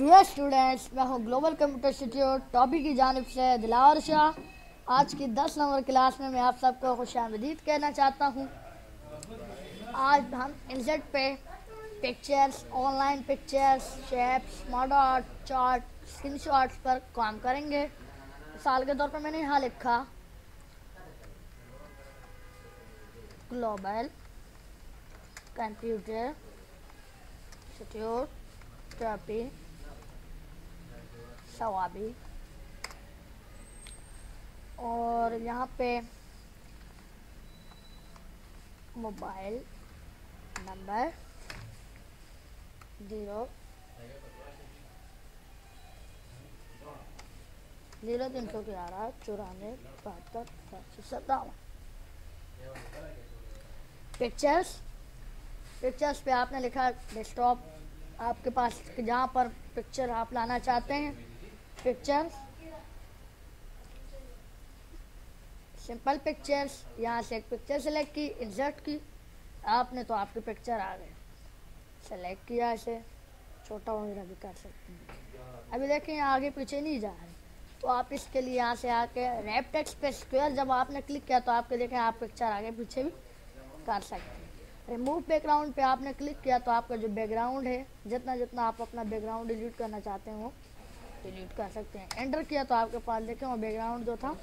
Dear students, मैं हूं global computer institute topic की जानिब से दिलावर शाह। आज की 10 नंबर क्लास में मैं आप सबको खुशामदीद कहना चाहता हूं। आज हम इंसेट पे pictures, online pictures, shapes, model art, chart, screenshots पर काम करेंगे। मिसाल के तौर पर मैंने यहाँ लिखा global computer institute topic Swabi, और यहाँ पे मोबाइल नंबर 0311 94 72 पिक्चर्स पे आपने लिखा डेस्कटॉप, आपके पास जहाँ पर पिक्चर आप लाना चाहते हैं। पिक्चर्स, सिंपल पिक्चर्स, यहाँ से एक पिक्चर सेलेक्ट की, इंसर्ट की आपने तो आपकी पिक्चर आ गई। सेलेक्ट किया, इसे छोटा वगैरह भी कर सकते हैं। अभी देखें यहाँ आगे पीछे नहीं जा रहे, तो आप इसके लिए यहाँ से आके रैप टेक्स्ट पे स्क्वायर जब आपने क्लिक किया तो आपके देखें आप पिक्चर आगे पीछे भी कर सकते हैं। रिमूव बैकग्राउंड पे आपने क्लिक किया तो आपका जो बैकग्राउंड है, जितना आप अपना बैकग्राउंड डिलीट करना चाहते हैं वो डिलीट कर सकते हैं। एंटर किया तो आपके पास देखें वो बैकग्राउंड जो था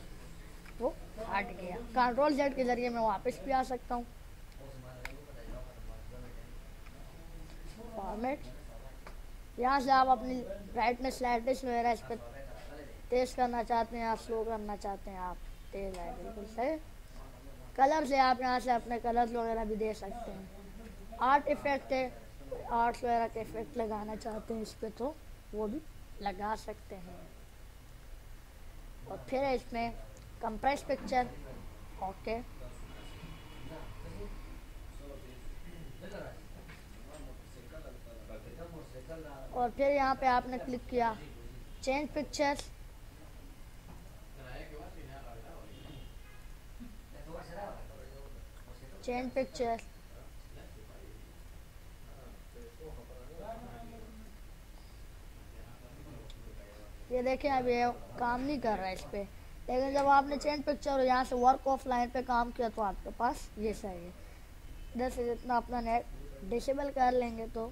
वो हट गया। कंट्रोल जेड के जरिए मैं वापस भी आ सकता हूँ। फॉर्मेट, यहाँ से आप अपनी ब्राइटनेस लाइटनेस वगैरह इस पर तेज करना चाहते हैं, आप स्लो करना चाहते हैं, आप तेज है बिल्कुल सही। कलर से आप यहाँ से अपने कलर्स वगैरह भी दे सकते हैं। आर्ट इफेक्ट है, आर्ट्स वगैरह के इफेक्ट लगाना चाहते हैं इस पर तो वो भी लगा सकते हैं। और फिर इसमें कंप्रेस पिक्चर, ओके। और फिर यहाँ पे आपने क्लिक किया चेंज पिक्चर्स, चेंज पिक्चर। ये देखें अब ये काम नहीं कर रहा है इस पे, लेकिन जब आपने चेंज पिक्चर और यहाँ से वर्क ऑफ लाइन पे काम किया तो आपके पास ये सही है। इधर से जितना अपना नेट डिसेबल कर लेंगे तो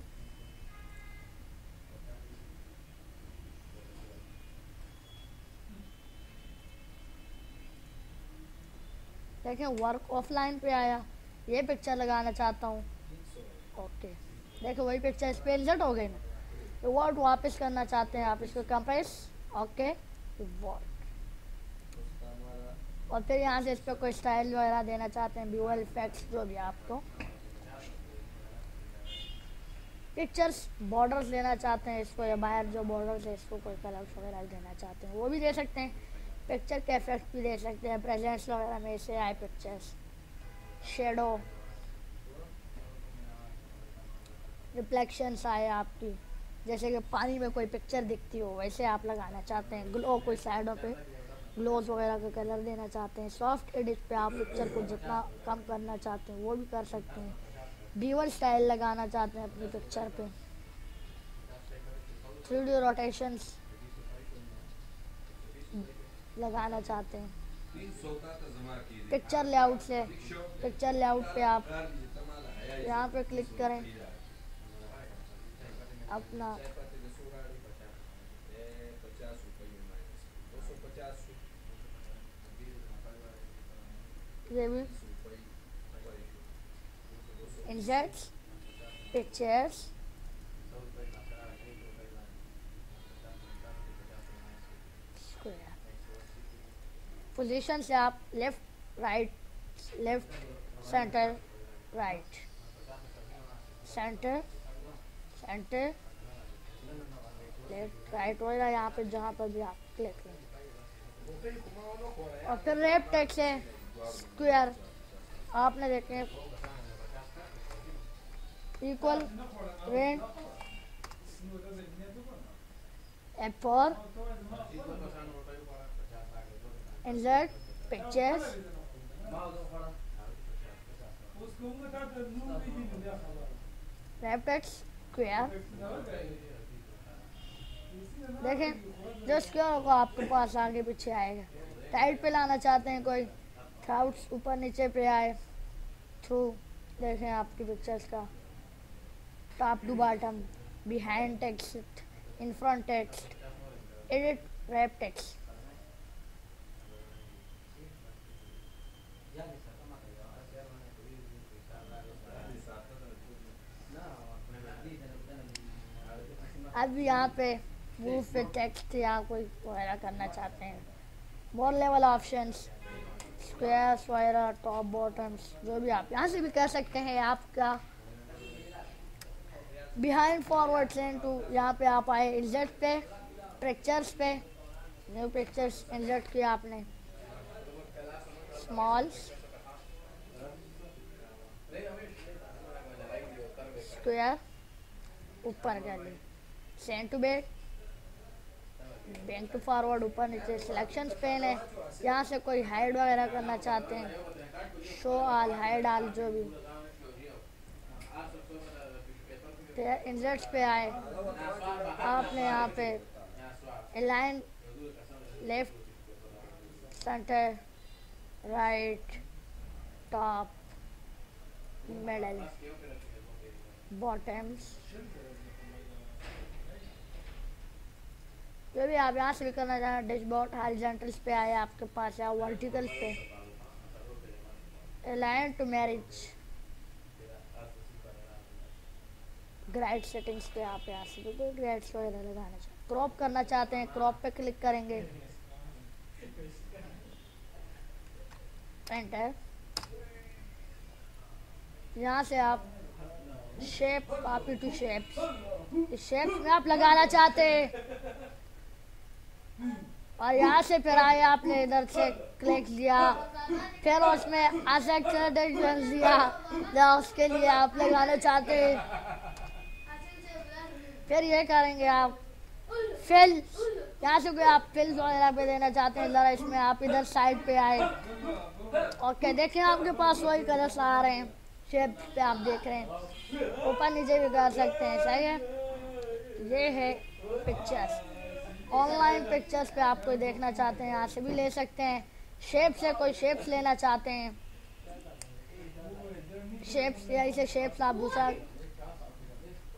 देखें वर्क ऑफ लाइन पे आया। ये पिक्चर लगाना चाहता हूँ, ओके। देखो वही पिक्चर इस पर इंसर्ट हो गई ना। तो वर्ड वापस करना चाहते हैं आप इसको कंप्रेस, ओके, वर्ड। और फिर यहाँ से इस पर कोई स्टाइल वगैरह देना चाहते हैं, विजुअल इफेक्ट्स जो भी आपको। पिक्चर्स बॉर्डर्स देना चाहते हैं इसको, या बाहर जो बॉर्डर्स है इसको कोई कलर्स वगैरह देना चाहते हैं वो भी दे सकते हैं। पिक्चर के इफेक्ट भी दे सकते हैं, प्रेजेंट्स वगैरह में से आए पिक्चर्स। शेडो, रिफ्लेक्शंस आए आपकी, जैसे कि पानी में कोई पिक्चर दिखती हो वैसे आप लगाना चाहते हैं। ग्लो, कोई साइडों पे ग्लोज वगैरह का कलर देना चाहते हैं। सॉफ्ट एडिट पे आप पिक्चर को जितना कम करना चाहते हैं वो भी कर सकते हैं। बीवर स्टाइल लगाना चाहते हैं अपनी पिक्चर पे। 3D रोटेशंस लगाना चाहते हैं। पिक्चर लेआउट से, पिक्चर लेआउट पे आप यहाँ पे क्लिक करें, अपना ये भी इंसर्ट्स, पिक्चर्स, पोजीशन से आप left right, left centre right, centre centre left right वगैरह यहाँ पे जहाँ पर भी आप क्लिक करें। और फिर रैप टेक्स्ट है स्क्वायर, आपने देखें equal range F4 insert pictures, wrap text square, देखें जो स्क्वायर होगा आपके पास आगे पीछे आएगा। टाइट पे लाना चाहते हैं कोई, क्राउड्स ऊपर नीचे पे आए थ्रू, देखें आपकी पिक्चर्स का top to bottom, behind text, in front text, edit wrap text. अब यहाँ पे मूव पे टेक्स्ट या कोई वगैरह करना चाहते हैं, मोर लेवल ऑप्शंस, स्क्वायर्स वगैरह, टॉप बॉटम्स, जो भी आप यहाँ से भी कर सकते हैं। आपका बिहाइंड फॉरवर्ड सेंड टू, यहाँ पे आप आए इंसर्ट पे, पिक्चर्स पे, न्यू पिक्चर्स इंसर्ट किया आपने, स्मॉल, स्क्वायर ऊपर कर ली, send to back, back to forward ऊपर नीचे, सिलेक्शंस पेन है, यहाँ से कोई हाइड वगैरह करना चाहते हैं, शो ऑल, हाइड ऑल, जो भी। इंसर्ट्स पे आए, आपने यहाँ पे align left centre right top middle bottoms, जो भी आप यहाँ से भी करना चाहें। डैशबोर्ड हॉरिजॉन्टल्स पे आए आपके पास, या वर्टिकल्स पे align to margin, grid settings पे आप यहाँ से भी ग्राइड्स वगैरह लगाना चाहते हैं। क्रॉप करना चाहते हैं, क्रॉप पे क्लिक करेंगे, एंटर। यहाँ से आप shape, copy to shapes, shapes में आप लगाना चाहते हैं, और यहाँ से फिर आए आपने इधर से क्लिक किया, फिर उसमें दिया, उसके लिए आप लगाना चाहते हैं। फिर ये करेंगे आप फिल, यहाँ से कोई आप फिल्स वगैरह पे देना चाहते हैं, ज़रा इसमें आप इधर साइड पे आए, ओके। देखिए आपके पास वही कलर्स आ रहे हैं, शेप पे आप देख रहे हैं, ऊपर नीचे भी कर सकते हैं, सही है। ये है पिक्चर्स, ऑनलाइन पिक्चर्स पे आप कोई देखना चाहते हैं यहाँ से भी ले सकते हैं। शेप से कोई शेप्स लेना चाहते हैं, शेप्स या इसे शेप्स आप दूसरा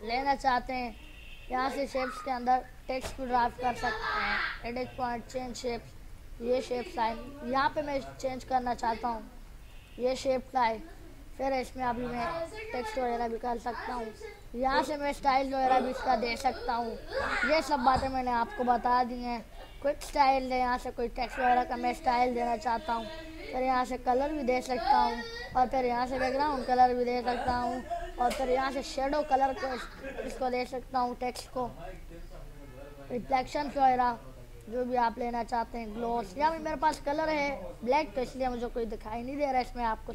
लेना चाहते हैं, यहाँ से शेप्स के अंदर टेक्स्ट भी ड्राफ्ट कर सकते हैं। एडिट पॉइंट, चेंज शेप्स, ये शेप लाइन यहाँ पे मैं चेंज करना चाहता हूँ, ये शेप का है, फिर इसमें अभी मैं टेक्स्ट वगैरह भी कर सकता हूँ, यहाँ से मैं स्टाइल वगैरह भी इसका दे सकता हूँ। ये सब बातें मैंने आपको बता दी हैं। क्विक स्टाइल है, यहाँ से कोई टेक्स्ट वगैरह का मैं स्टाइल देना चाहता हूँ, फिर यहाँ से कलर भी दे सकता हूँ, और फिर यहाँ से बैकग्राउंड कलर भी दे सकता हूँ, और फिर यहाँ से शेडो कलर को इसको दे सकता हूँ, टेक्स्ट को, रिफ्लेक्शन वगैरह जो भी आप लेना चाहते हैं, ग्लोस। यहाँ भी मेरे पास कलर है ब्लैक, तो इसलिए मुझे कोई दिखाई नहीं दे रहा है इसमें आपको,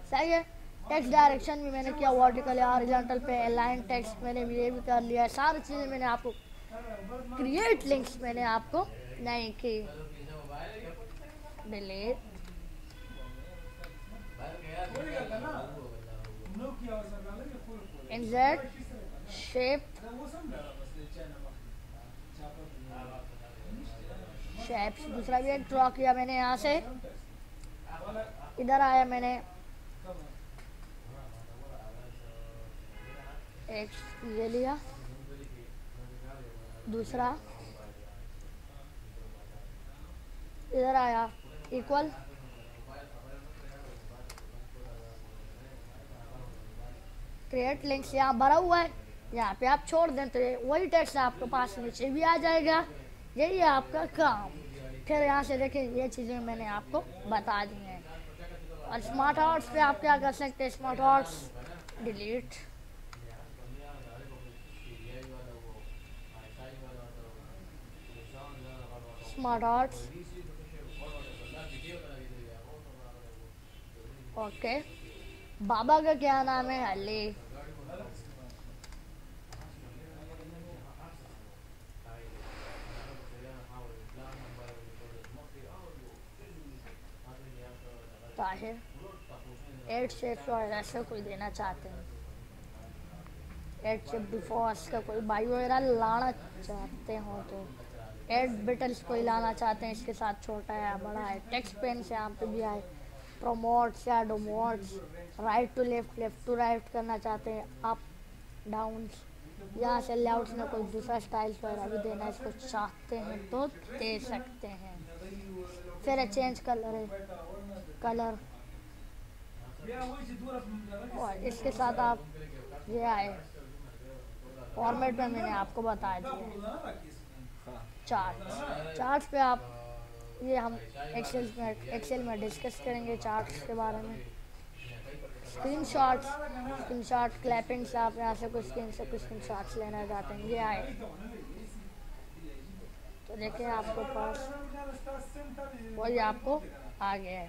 सही है। टेक्स्ट डायरेक्शन भी मैंने किया, वर्टिकल या हॉरिजॉन्टल पे, अलाइन टेक्स्ट मैंने भी ये भी कर लिया है। सारी चीज़ें मैंने आपको, क्रिएट लिंक्स मैंने आपको नहीं की, डिलीट, इंसर्ट, शेप, शेप्स दूसरा भी एक ड्रॉ किया मैंने, यहाँ से इधर आया, मैंने एक ये लिया, दूसरा इधर आया, इक्वल, क्रिएट लिंक्स यहाँ भरा हुआ है, यहाँ पे आप छोड़ दें तो वही टेक्स्ट आपके पास नीचे भी आ जाएगा। यही है आपका काम। फिर यहाँ से देखिए ये चीज़ें मैंने आपको बता दी हैं। और स्मार्ट आर्ट्स पे आप क्या कर सकते हैं, smart arts delete, smart arts, okay. बाबा का क्या नाम है, अली, ताहिर, 8 शेप्स और ऐसे कोई देना चाहते हैं, ऐड चिप डिफॉल्ट का कोई बाई वगैरह लाना चाहते हो तो ऐड बिटल्स कोई लाना चाहते हैं, इसके साथ छोटा है या बड़ा है, टेक्स्ट पेन से यहाँ पे भी आए, प्रोमोट्स या demotes, right to left, left to right करना चाहते हैं, अप डाउन, यहाँ से लेआउट्स में कोई दूसरा स्टाइल्स वगैरह भी देना है इसको चाहते हैं तो दे सकते हैं। फिर चेंज कलर है, कलर, और इसके साथ आप ये आए फॉर्मेट में मैंने आपको बता दिया चार्ट। चार्ट पे आप ये हम एक्सेल में डिस्कस करेंगे चार्ट्स के बारे में। स्क्रीनशॉट क्लैपिंग्स, आप यहाँ से कुछ स्क्रीन से कुछ स्क्रीनशॉट्स लेना चाहते हैं, ये आए तो देखिए आपके पास वही आपको आ गया है।